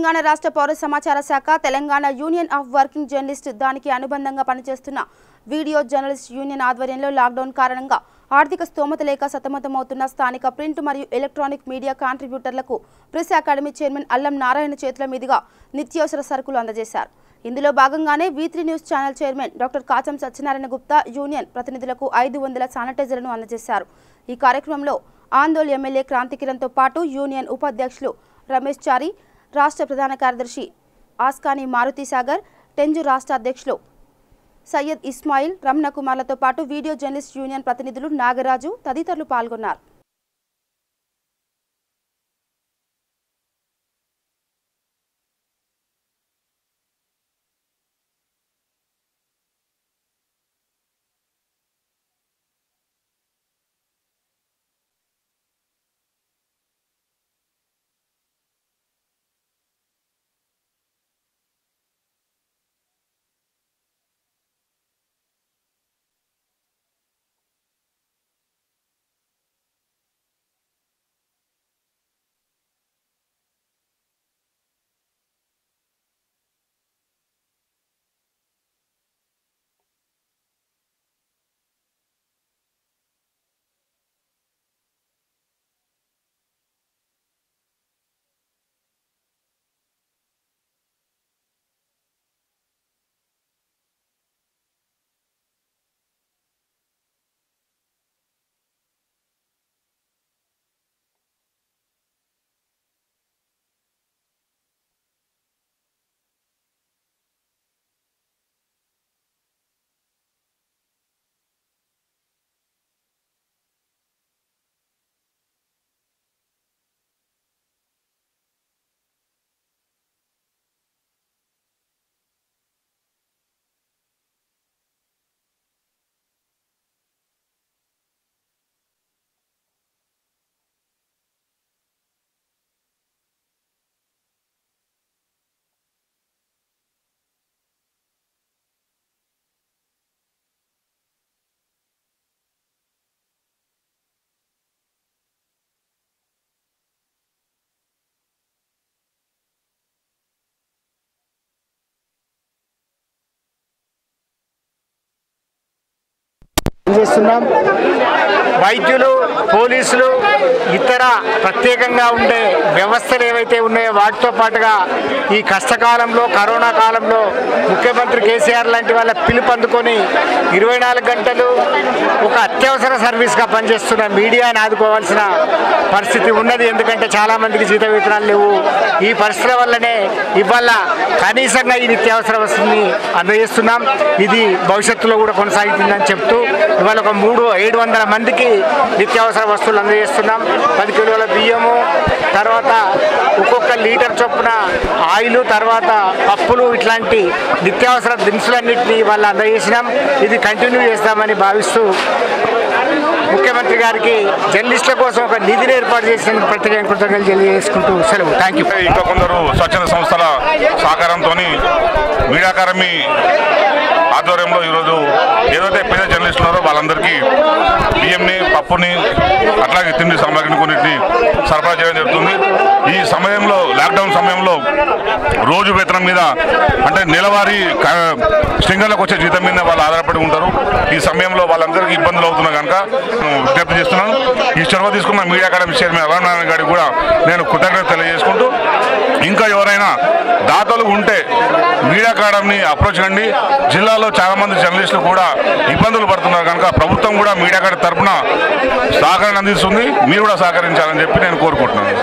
తెలంగాణ రాష్ట్ర పౌర సమాచార శాఖ Telangana union of working journalist దానికి అనుబంధంగా పనిచేస్తున్న వీడియో జర్నలిస్ట్ యూనియన్ ఆధ్వర్యంలో లాక్డౌన్ కారణంగా ఆర్థిక స్తోమత లేక సతమతమవుతున్న స్థానిక ప్రింట్ మరియు ఎలక్ట్రానిక్ మీడియా కాంట్రిబ్యూటర్లకు press academy chairman Allam Narayana చేతుల మీదుగా నిత్యావసర సరుకులు అందజేశారు। ఇందులో భాగంగానే V3 news channel chairman doctor Kacham Satyanarayana Gupta union ప్రతినిధులకు 500 శానిటైజర్లను అందజేశారు। ఈ కార్యక్రమంలో ఆందోళన ఎమ్మెల్యే క్రాంతి కిరణ్ తో పాటు యూనియన్ ఉపాధ్యక్షులు రమేష్ చారి, రాష్ట్ర ప్రధాన కార్యదర్శి ఆస్కాని మారుతి సాగర్, టెంజు రాష్ట్ర అధ్యక్షులు సయ్యద్ ఇస్మాయిల్, రమణ కుమార్లతో పాటు వీడియో జర్నలిస్ట్ యూనియన్ ప్రతినిధులు నాగరాజు తదితరులు పాల్గొన్నారు। వైద్యులు, పోలీసులు, ఇతర ప్రత్యేకంగా ఉండే వ్యవస్థలు ఏవైతే ఉన్నాయో వాటితో పాటుగా ఈ కష్టకాలంలో, కరోనా కాలంలో ముఖ్యమంత్రి కేసీఆర్ లాంటి వాళ్ళ పిలుపు అందుకొని 24 గంటలు ఒక అత్యవసర సర్వీస్గా పనిచేస్తున్న మీడియాని ఆదుకోవాల్సిన పరిస్థితి ఉన్నది। ఎందుకంటే చాలామందికి జీత వేతనాలు లేవు। ఈ పరిస్థితుల వల్లనే ఇవాళ కనీసంగా ఈ నిత్యావసర వస్తువుని అందజేస్తున్నాం। ఇది భవిష్యత్తులో కూడా కొనసాగుతుందని చెప్తూ ఇవాళ ఒక 700 మందికి నిత్యావసర వస్తువులు అందజేస్తున్నాం। 10 కిలోల బియ్యము, తర్వాత ఒక్కొక్క లీటర్ చొప్పున ఆయిల్, తర్వాత పప్పులు, ఇట్లాంటి నిత్యావసర దినుసులన్నింటినీ వాళ్ళు అందజేసినాం। ఇది కంటిన్యూ చేస్తామని భావిస్తూ ముఖ్యమంత్రి గారికి జర్నలిస్టుల కోసం ఒక నిధిని ఏర్పాటు చేసినందుకు ప్రత్యేక కృతజ్ఞతలు తెలియజేసుకుంటూ సెలవు। Thank you. ఇంకా కొందరు స్వచ్ఛంద సంస్థల సహకారంతో మీడియా అకాడమీ ఆధ్వర్యంలో ఈరోజు ఏదైతే పేద జర్నలిస్టులు ఉన్నారో వాళ్ళందరికీ బియ్యంని, పప్పుని, అట్లాగే తిండి సామాగ్రిని కొన్నింటిని సరఫరా చేయడం జరుగుతుంది। ఈ సమయంలో, లాక్డౌన్ సమయంలో రోజు వేతనం మీద, అంటే నెలవారీ స్ట్రింగర్లకు వచ్చే జీతం మీద వాళ్ళు ఆధారపడి ఉంటారు। ఈ సమయంలో వాళ్ళందరికీ ఇబ్బందులు అవుతున్నా కనుక విజ్ఞప్తి చేస్తున్నాను। ఈ చొరవ తీసుకున్న media academy chairman Allam Narayana గారికి కూడా నేను కృతజ్ఞత తెలియజేసుకుంటూ, ఇంకా ఎవరైనా దాతలు ఉంటే మీడియా అకాడమీని అప్రోచ్ కండి। జిల్లాలో చాలామంది జర్నలిస్టులు కూడా ఇబ్బందులు పడుతున్నారు కనుక ప్రభుత్వం కూడా మీడియా అకాడమీ తరఫున సహకారం అందిస్తుంది। మీరు కూడా సహకరించాలని చెప్పి నేను కోరుకుంటున్నాను।